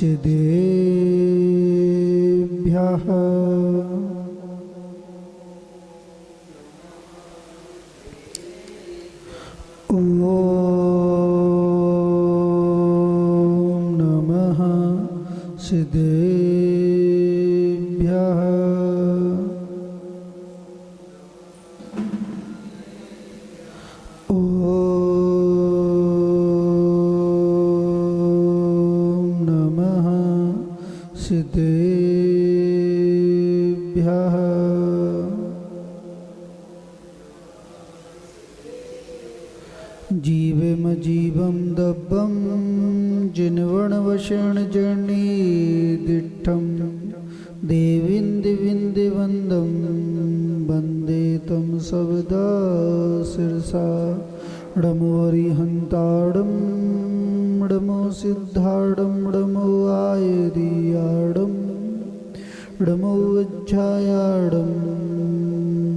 सिद्धेभ्यः ॐ नमः सिद्धेभ्यः ॐ नमः सिद्धेभ्यः जीवम जीवं दब्बं जिन्वणवशेण जर्णीदिट्ठं देवीन्दिविन्दिवन्दं वन्दे तं सवदा शिरसा डमोरिहन्ताडं डमो सिद्धाडं डमो आयरियाडं डमो वज्झायाडं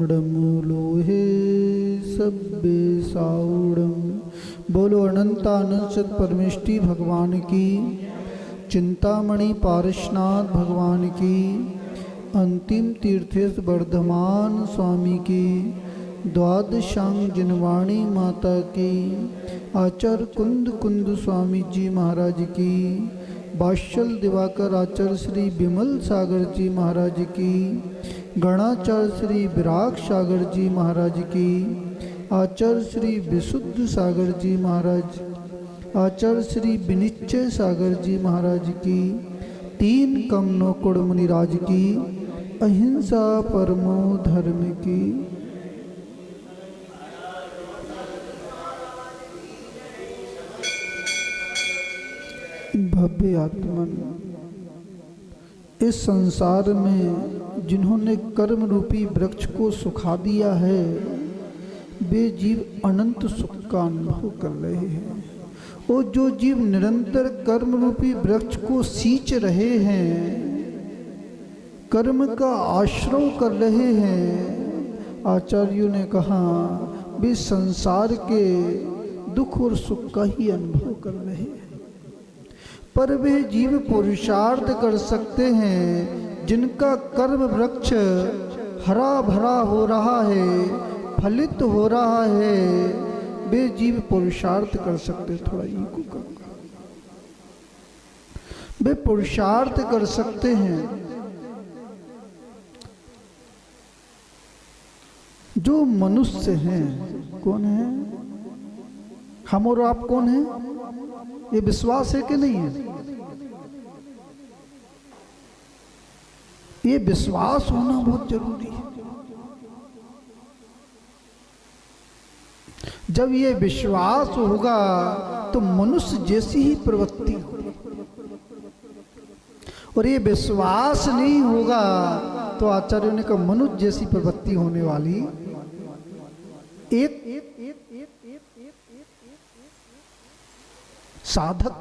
डमो लोहे सब्बे साउडम। बोलो अनंतानंद सत परमेष्टि भगवान की, चिंतामणि पारशनाथ भगवान की, अंतिम तीर्थेश वर्धमान स्वामी की, द्वादशांग जिनवाणी माता की, आचार्य कुंद कुंद स्वामी जी महाराज की, बाशल दिवाकर आचार्य श्री विमल सागर जी महाराज की, गणाचार्य श्री विराग सागर जी महाराज की, आचार्य श्री विशुद्ध सागर जी महाराज, आचार्य श्री विनिश्चय सागर जी महाराज की, तीन कमनो कुड़ मुनिराज की, अहिंसा परमो धर्म की। भव्य आत्मन, इस संसार में जिन्होंने कर्म रूपी वृक्ष को सुखा दिया है वे जीव अनंत सुख का अनुभव कर रहे हैं। और जो जीव निरंतर कर्म रूपी वृक्ष को सींच रहे हैं, कर्म का आश्रय कर रहे हैं, आचार्यों ने कहा वे संसार के दुख और सुख का ही अनुभव कर रहे हैं। पर वे जीव पुरुषार्थ कर सकते हैं जिनका कर्म वृक्ष हरा भरा हो रहा है, फलित हो रहा है, वे जीव पुरुषार्थ कर सकते। थोड़ा इको करूंगा। वे पुरुषार्थ कर सकते हैं। जो मनुष्य हैं, कौन है? हम और आप कौन है? ये विश्वास है कि नहीं है? ये विश्वास होना बहुत जरूरी है। जब ये विश्वास होगा तो मनुष्य जैसी ही प्रवृत्ति होगी। और ये विश्वास नहीं होगा तो आचार्यों ने कहा मनुष्य जैसी प्रवृत्ति होने वाली एक साधक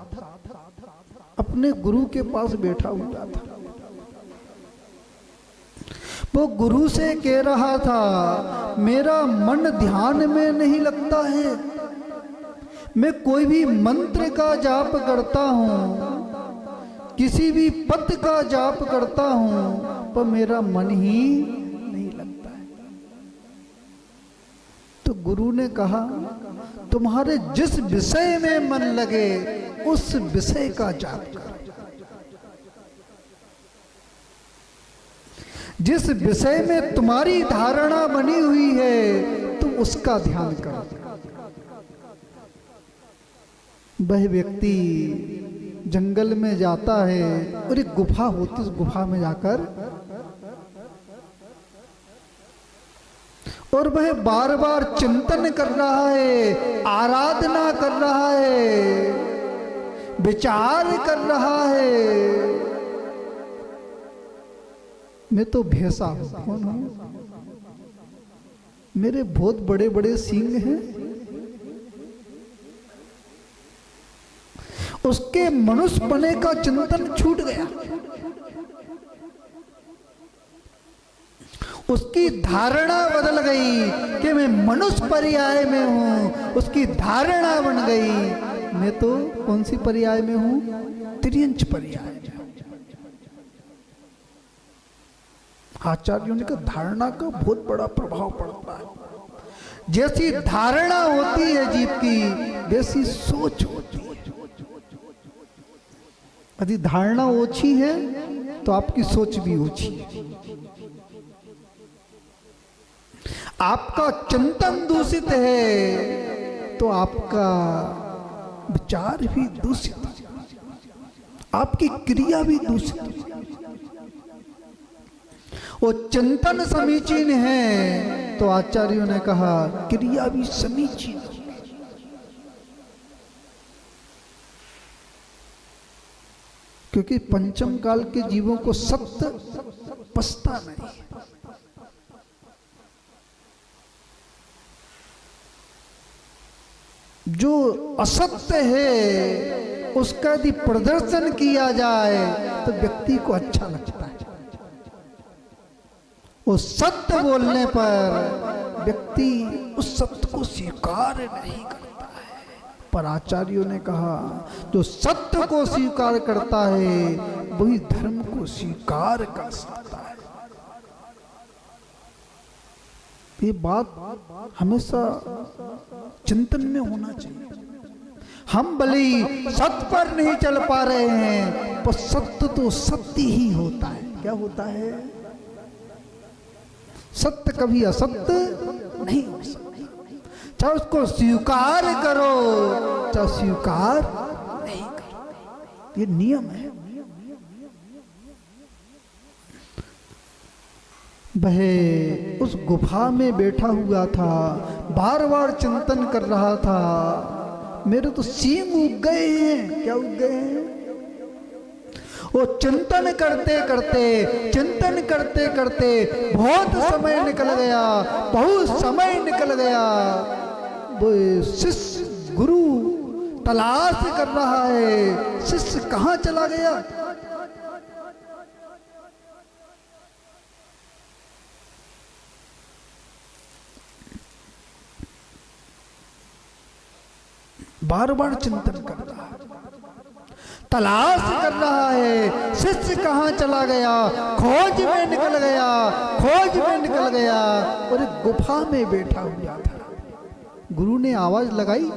अपने गुरु के पास बैठा हुआ था। वो गुरु से कह रहा था मेरा मन ध्यान में नहीं लगता है, मैं कोई भी मंत्र का जाप करता हूँ, किसी भी पद का जाप करता हूँ, पर मेरा मन ही नहीं लगता है। तो गुरु ने कहा तुम्हारे जिस विषय में मन लगे उस विषय का जाप करो, जिस विषय में तुम्हारी धारणा बनी हुई है तुम उसका ध्यान करो। वह व्यक्ति जंगल में जाता है और एक गुफा होती, उस गुफा में जाकर और वह बार बार चिंतन कर रहा है, आराधना कर रहा है, विचार कर रहा है। मैं तो भैंसा हूं। कौन हूं? मेरे बहुत बड़े बड़े सींग हैं। उसके मनुष्य बने का चिंतन छूट गया। उसकी धारणा बदल गई कि मैं मनुष्य पर्याय में हूं। उसकी धारणा बन गई मैं तो कौन सी पर्याय में हूं? तिर्यंच पर्याय में। आचार्यों ने कहा धारणा का बहुत बड़ा प्रभाव पड़ता है। जैसी धारणा होती है जीव की, वैसी सोच होती है। यदि धारणा ओछी है तो आपकी सोच भी ओछी है। आपका चिंतन दूषित है तो आपका विचार भी दूषित है, आपकी क्रिया भी दूषित है। वो चिंतन समीचीन है तो आचार्यों ने कहा क्रिया भी समीचीन। क्योंकि पंचम काल के जीवों को सत्य पछता नहीं। जो असत्य है उसका यदि प्रदर्शन किया जाए तो व्यक्ति को अच्छा लगता है। वो सत्य बोलने पर व्यक्ति उस सत्य को स्वीकार नहीं करता है। पर आचार्यों ने कहा जो सत्य को स्वीकार करता है वही धर्म को स्वीकार कर सकता है। ये बात हमेशा चिंतन में होना चाहिए। हम भले ही सत्य पर नहीं चल पा रहे हैं, पर सत्य तो सत्य ही होता है। क्या होता है? सत्य कभी असत्य नहीं हो सकता। चाहे उसको स्वीकार करो चाहे स्वीकार नहीं करो, ये नियम है। वह उस गुफा में बैठा हुआ था, बार बार चिंतन कर रहा था, मेरे तो सींग उग गए हैं। क्या उग गए हैं? वो चिंतन करते करते बहुत समय निकल गया, बहुत समय निकल गया। वो शिष्य गुरु तलाश कर रहा है, शिष्य कहाँ चला गया? बार बार चिंतन कर रहा है, तलाश कर रहा है, शिष्य कहाँ चला गया? खोज में निकल गया, खोज में निकल गया और एक गुफा में बैठा हुआ था। गुरु ने आवाज लगाई,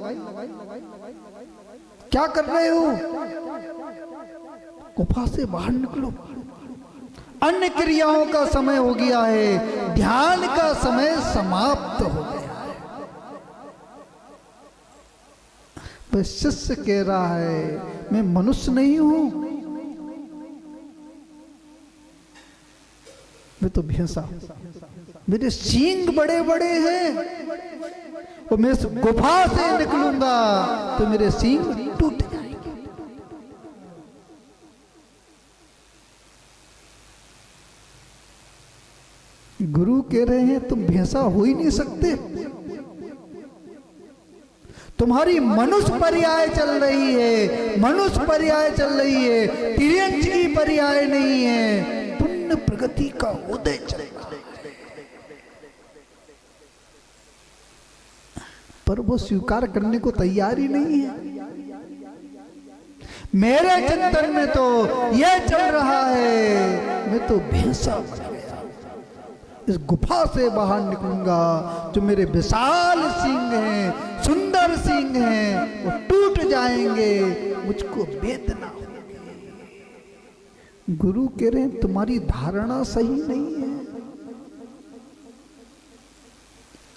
क्या कर रहे हो? गुफा से बाहर निकलो, अन्य क्रियाओं का समय हो गया है, ध्यान का समय समाप्त हो गया है। शिष्य कह रहा है मैं मनुष्य नहीं हूं, मैं तो भैंसा, मेरे सींग बड़े बड़े हैं और मैं इस गुफा से निकलूंगा तो मेरे सींग टूट जाएंगे। गुरु कह रहे हैं तुम भैंसा हो ही नहीं सकते, तुम्हारी मनुष्य पर्याय चल रही है, मनुष्य पर्याय चल रही है, तिर्यंच की पर्याय नहीं है, पुण्य प्रगति का उदय चल रहा है। पर वो स्वीकार करने को तैयार ही नहीं है। मेरे चिंतन में तो यह चल रहा है, मैं तो भैंसा बन गया, इस गुफा से बाहर निकलूंगा, जो मेरे विशाल सींग हैं, सुंदर सींग हैं, वो टूट जाएंगे, मुझको वेदना होगी। गुरु कह रहे हैं तुम्हारी धारणा सही नहीं है,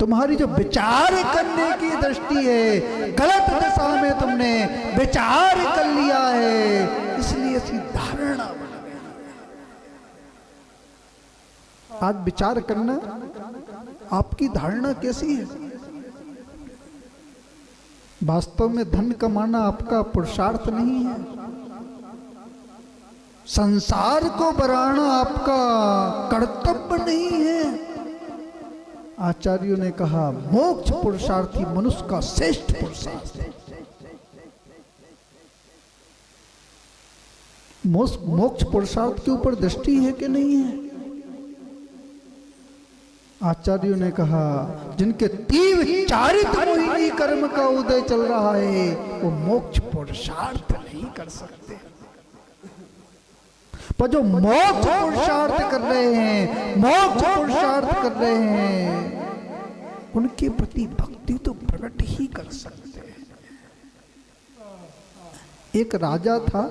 तुम्हारी जो विचार करने की दृष्टि है गलत दिशा में तुमने विचार कर लिया है, इसलिए ऐसी धारणा बन गई। आज विचार करना, आपकी धारणा कैसी है? वास्तव में धन कमाना आपका पुरुषार्थ नहीं है, संसार को बढ़ाना आपका कर्तव्य नहीं है। आचार्यों ने कहा मोक्ष पुरुषार्थी मनुष्य का श्रेष्ठ पुरुषार्थ है। मोक्ष पुरुषार्थ के ऊपर दृष्टि है कि नहीं है? आचार्यों ने कहा जिनके तीव्र चारित मोहिनी कर्म का उदय चल रहा है वो मोक्ष पुरुषार्थ नहीं कर सकते, पर जो मोक्ष पुरुषार्थ कर रहे हैं, मोक्ष पुरुषार्थ कर रहे हैं, उनके प्रति भक्ति तो प्रकट ही कर सकते हैं। एक राजा था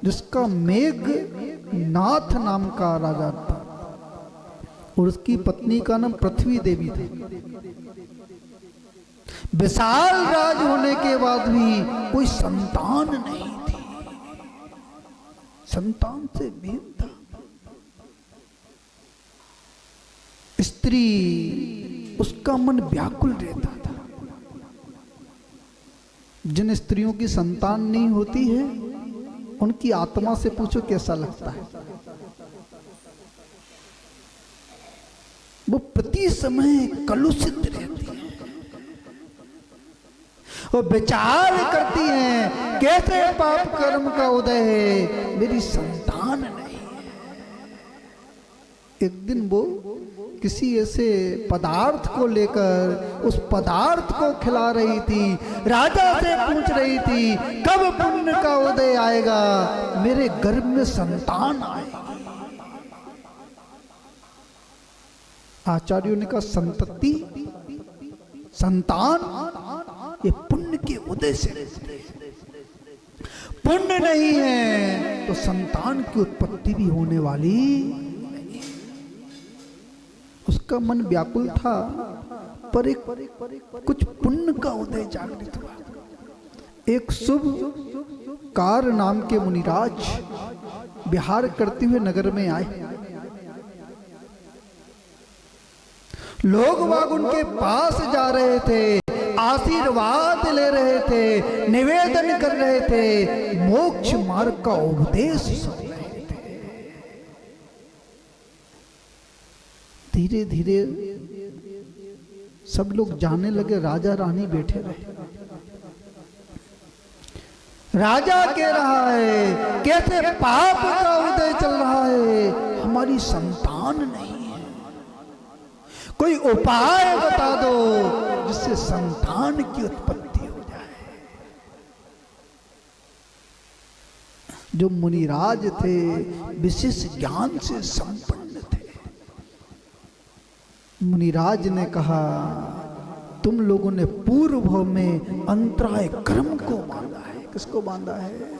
जिसका मेघनाथ नाम का राजा था और उसकी पत्नी का नाम पृथ्वी देवी थी। विशाल राज होने के बाद भी कोई संतान नहीं थी, संतान से मेल था। स्त्री उसका मन व्याकुल रहता था। जिन स्त्रियों की संतान नहीं होती है उनकी आत्मा से पूछो कैसा लगता है। वो प्रति समय कलुषित रहती है, वो विचार करती हैं कैसे पाप कर्म का उदय है, मेरी संतान नहीं है। एक दिन वो किसी ऐसे पदार्थ को लेकर उस पदार्थ को खिला रही थी, राजा से पूछ रही थी कब पुण्य का उदय आएगा, मेरे गर्भ में संतान आएगी। आचार्यों ने कहा संतति संतान ये पुण्य के उदय से रहते हैं, पुण्य नहीं है तो संतान की उत्पत्ति भी होने वाली नहीं। उसका मन व्याकुल था, पर एक कुछ पुण्य का उदय जागृत हुआ। एक शुभ कार नाम के मुनिराज विहार करते हुए नगर में आए। लोग बाग उनके पास जा रहे थे, आशीर्वाद ले रहे थे, निवेदन कर रहे थे, मोक्ष मार्ग का उपदेश सुन रहे थे। धीरे धीरे सब लोग जाने लगे, राजा रानी बैठे रहे। राजा कह रहा है कैसे पाप का उदय चल रहा है, हमारी संतान नहीं, कोई उपाय बता दो जिससे संतान की उत्पत्ति हो जाए। जो मुनिराज थे विशेष ज्ञान से संपन्न थे। मुनिराज ने कहा तुम लोगों ने पूर्व में अंतराय कर्म को बांधा है। किसको बांधा है?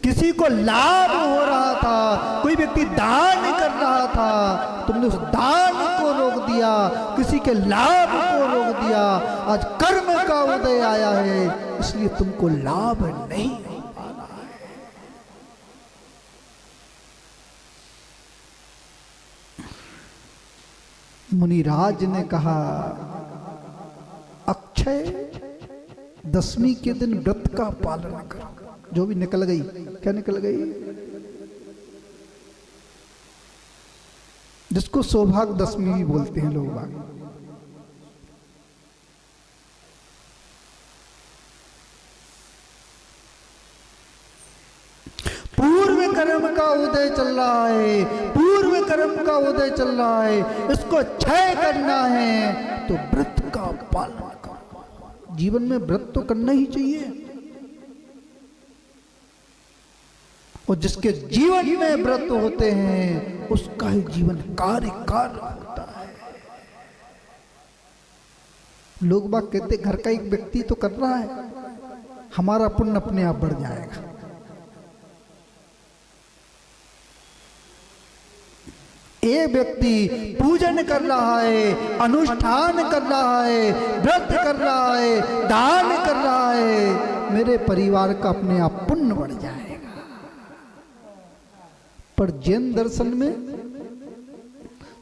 किसी को लाभ हो रहा था, कोई व्यक्ति दान कर रहा था, तुमने उस दान को रोक दिया, किसी के लाभ को रोक दिया। आज कर्म का उदय आया है इसलिए तुमको लाभ नहीं हो पा रहा है। मुनिराज ने कहा अक्षय दशमी के दिन व्रत का पालन करो। जो भी निकल गई, क्या निकल गई? जिसको सौभाग्य दशमी भी बोलते हैं लोग बाग। पूर्व कर्म का उदय चल रहा है, पूर्व कर्म का उदय चल रहा है, इसको क्षय करना है तो व्रत का पालन करो। जीवन में व्रत तो करना ही चाहिए, और जिसके जीवन में व्रत होते हैं उसका ही जीवन कार्य होता है। लोग बाग कहते घर का एक व्यक्ति तो कर रहा है, हमारा पुण्य अपने आप बढ़ जाएगा। एक व्यक्ति पूजन कर रहा है, अनुष्ठान कर रहा है, व्रत कर रहा है, दान कर रहा है, मेरे परिवार का अपने आप पुण्य बढ़ जाएगा। पर जैन दर्शन में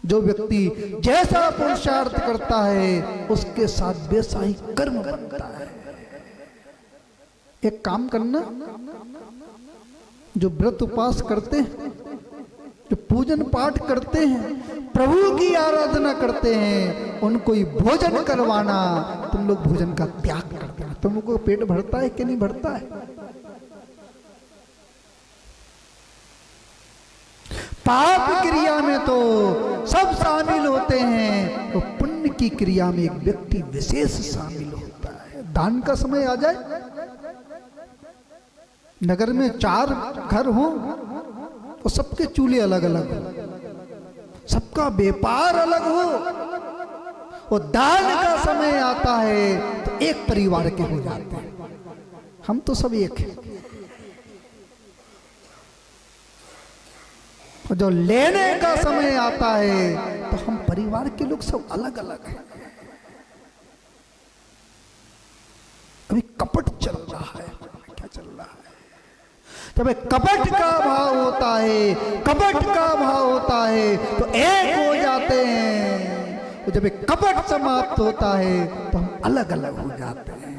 जो व्यक्ति जैसा पुरुषार्थ करता है उसके साथ वैसा ही कर्म बनता है। एक काम करना, जो व्रत उपवास करते हैं, जो पूजन पाठ करते हैं, प्रभु की आराधना करते हैं, उनको ही भोजन करवाना। तुम लोग भोजन का त्याग करते हैं। तुम लोगों को पेट भरता है कि नहीं भरता है? पाप क्रिया में तो सब शामिल होते हैं, की क्रिया में एक व्यक्ति विशेष शामिल होता है। दान का समय आ जाए, नगर में 4 घर हो तो सबके चूल्हे अलग अलग हो, सबका व्यापार अलग हो, और दान का समय आता है तो एक परिवार के हो जाते हैं। हम तो सब एक हैं। और जो लेने का समय आता है तो हम परिवार के लोग सब अलग अलग हैं। अभी कपट चल रहा है। क्या चल रहा है? जब कपट का भाव होता है, कपट का भाव होता है तो एक हो जाते हैं। तो जब कपट समाप्त होता है तो हम अलग अलग हो जाते हैं।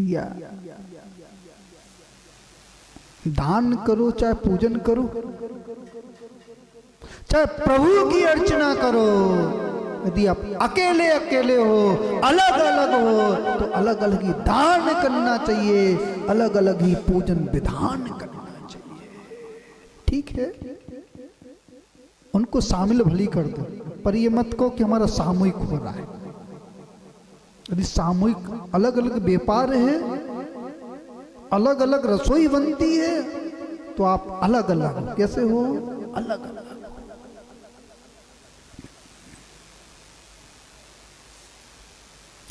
या दान करो, चाहे पूजन करो, चाहे प्रभु की अर्चना करो, यदि आप अकेले अकेले हो, अलग अलग हो, तो अलग अलग ही दान करना चाहिए, अलग अलग ही पूजन विधान करना चाहिए। ठीक है, उनको शामिल भली कर दो, पर ये मत कहो कि हमारा सामूहिक हो रहा है। यदि सामूहिक अलग अलग व्यापार है, अलग अलग रसोई बनती है, तो आप अलग अलग कैसे हो? अलग अलग।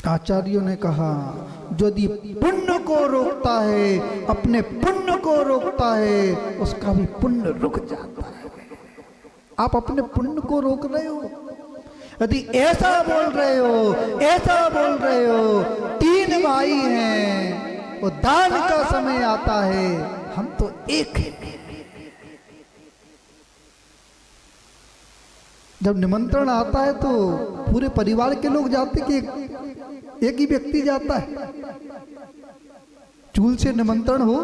आचार्यों ने कहा, यदि पुण्य को रोकता है, अपने पुण्य को रोकता है, उसका भी पुण्य रुक जाता है। आप अपने पुण्य को रोक रहे हो। यदि ऐसा बोल रहे हो, ऐसा बोल रहे हो, 3 भाई हैं, वो दान का समय आता है, हम तो एक हैं। जब निमंत्रण आता है तो पूरे परिवार के लोग जाते कि एक ही व्यक्ति जाता है? चूल से निमंत्रण हो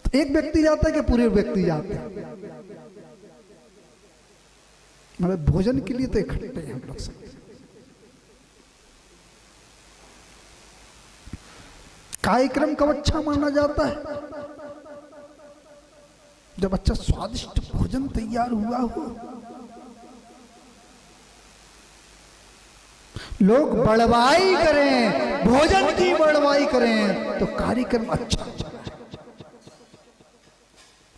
तो एक व्यक्ति जाता है कि पूरे व्यक्ति जाते हैं? मतलब भोजन के लिए तो इकट्ठे हैं हम लोग सब। कार्यक्रम कब अच्छा माना जाता है? जब अच्छा स्वादिष्ट भोजन तैयार हुआ हो, लोग बड़वाई करें, भोजन की बड़वाई करें, तो कार्यक्रम अच्छा हो।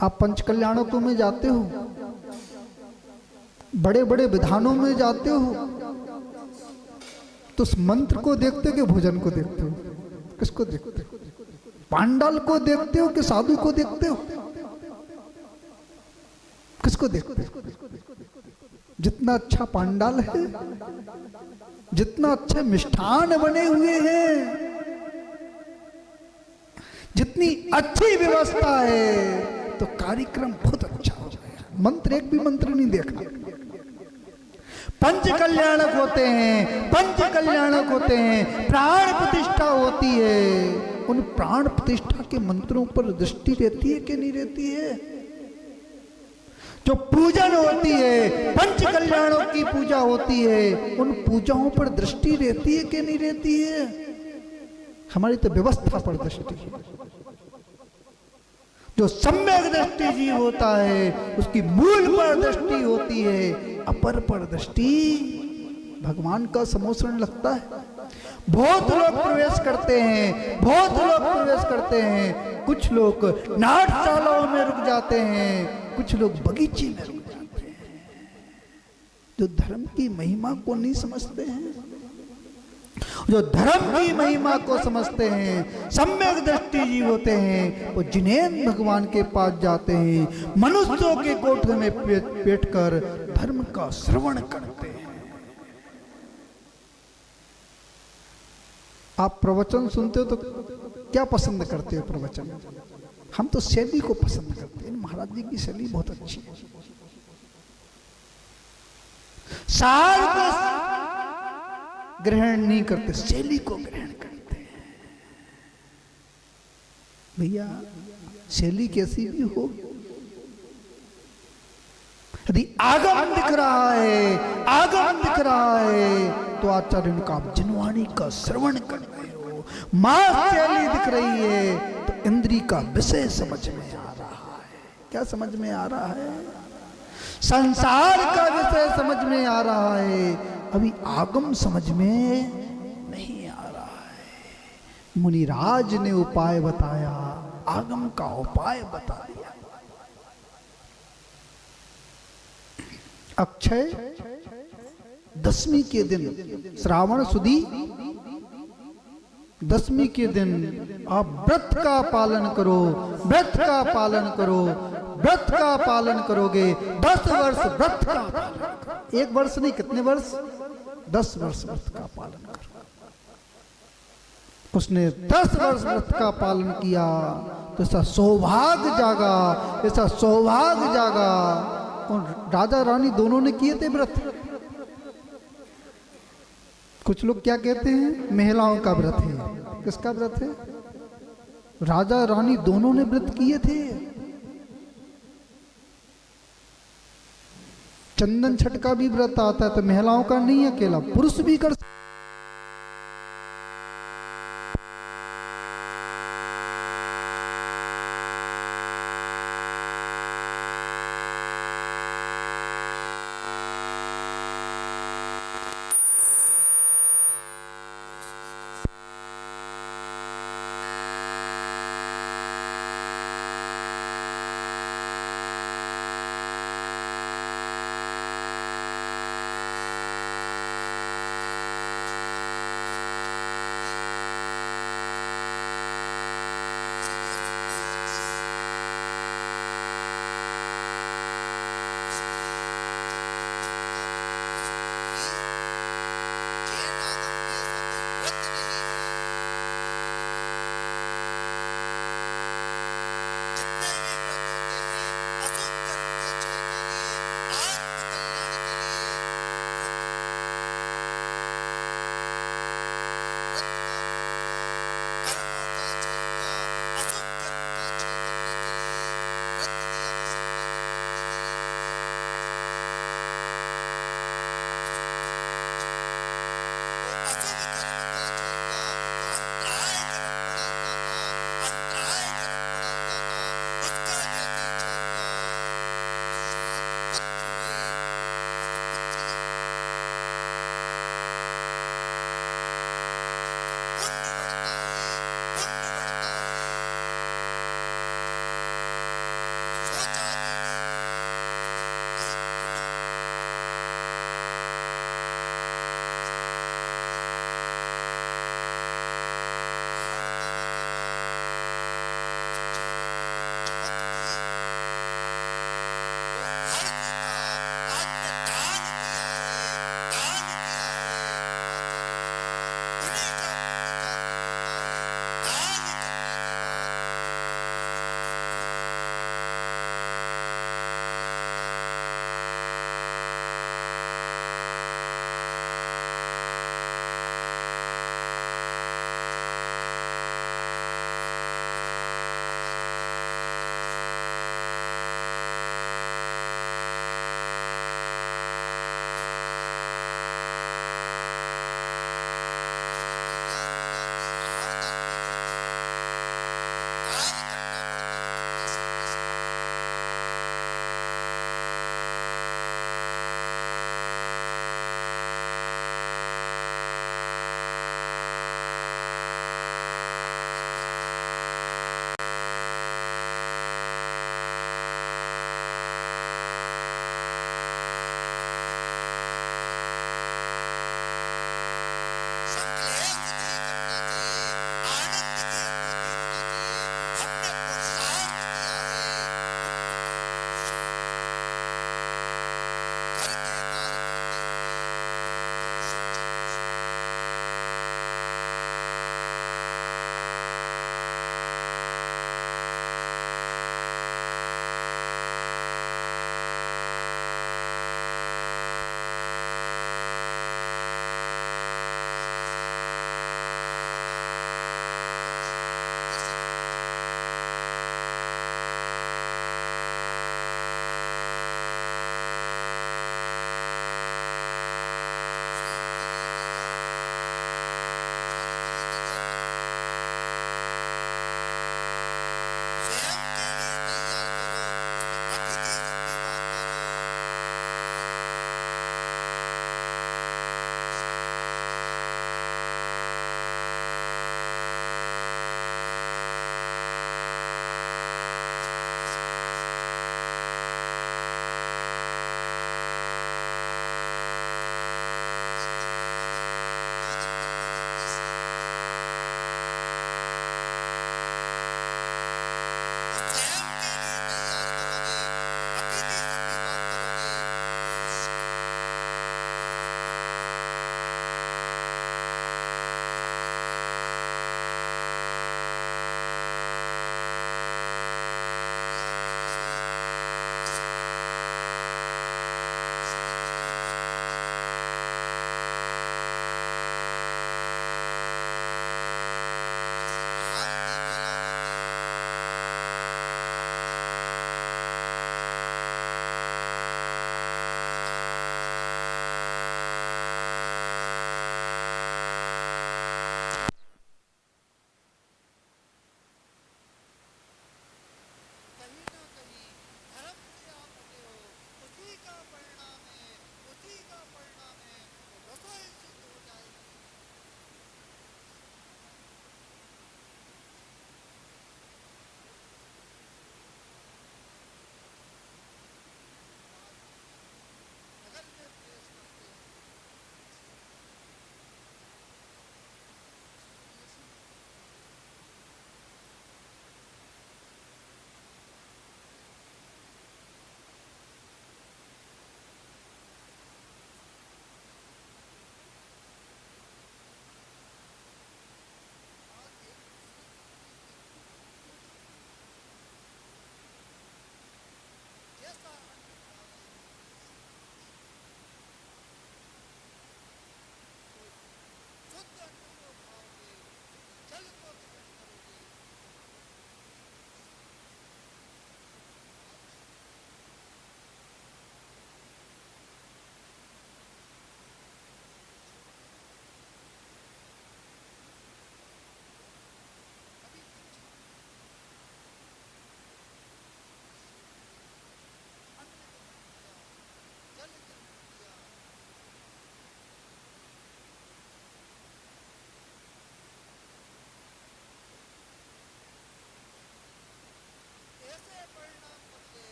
आप पंच कल्याणकों में जाते हो, बड़े बड़े विधानों में जाते हो, तो उस मंत्र को देखते हो कि भोजन को देखते हो? किसको देखते हो? पांडाल को देखते हो कि साधु को देखते हो? किसको देखते हो? जितना अच्छा पांडाल है, जितना अच्छे मिष्ठान बने हुए हैं, जितनी अच्छी व्यवस्था है, तो कार्यक्रम बहुत अच्छा हो जाएगा। मंत्र, एक भी मंत्र नहीं देखा। पंच कल्याणक होते हैं, पंच कल्याणक होते हैं, प्राण प्रतिष्ठा होती है। उन प्राण प्रतिष्ठा के मंत्रों पर दृष्टि रहती है कि नहीं रहती है? जो पूजन होती है, पंच कल्याणों की पूजा होती है, उन पूजाओं पर दृष्टि रहती है कि नहीं रहती है? हमारी तो व्यवस्था पर दृष्टि है। जो सम्यक दृष्टि जीव होता है, उसकी मूल पर दृष्टि होती है, अपर पर दृष्टि भगवान का समोसरण लगता है। बहुत लोग प्रवेश करते हैं, बहुत लोग प्रवेश करते हैं, कुछ लोग नाटशालाओं में रुक जाते हैं, कुछ लोग बगीचे में रुक जाते हैं। जो धर्म की महिमा को नहीं समझते हैं, जो धर्म की महिमा को समझते हैं, सम्यक दृष्टि जीव होते हैं, वो जिनेंद्र भगवान के पास जाते हैं, मनुष्यों के कोठे में बैठकर धर्म का श्रवण करते हैं। आप प्रवचन सुनते हो तो क्या पसंद करते हो? प्रवचन हम तो शैली को पसंद करते हैं। महाराज जी की शैली बहुत अच्छी है। सार को ग्रहण नहीं करते, शैली को ग्रहण करते हैं। भैया शैली कैसी भी हो, यदि आगम दिख रहा है, आगम दिख रहा है, तो आचार्य उनका आप जिनवाणी का श्रवण कर रहे हो। मां शैली दिख रही है तो इंद्री का विषय समझ में आ रहा है। क्या समझ में आ रहा है? संसार का विषय समझ में आ रहा है, अभी आगम समझ में नहीं आ रहा है। मुनिराज ने उपाय बताया, आगम का उपाय बता दिया। अक्षय दशमी के दिन, श्रावण सुदी दशमी के दिन आप व्रत का पालन करो, व्रत का पालन करो, व्रत का पालन करोगे 10 वर्ष व्रत का पालन करो। 1 वर्ष नहीं, कितने वर्ष? 10 वर्ष व्रत का पालन करो। उसने 10 वर्ष व्रत का पालन किया तो ऐसा सौभाग्य जागा, ऐसा सौभाग्य जागा। और राजा रानी दोनों ने किए थे व्रत। कुछ लोग क्या कहते हैं? महिलाओं का व्रत है। किसका व्रत है? राजा रानी दोनों ने व्रत किए थे। चंदन छठ का भी व्रत आता है, तो महिलाओं का नहीं, अकेला पुरुष भी कर सकते।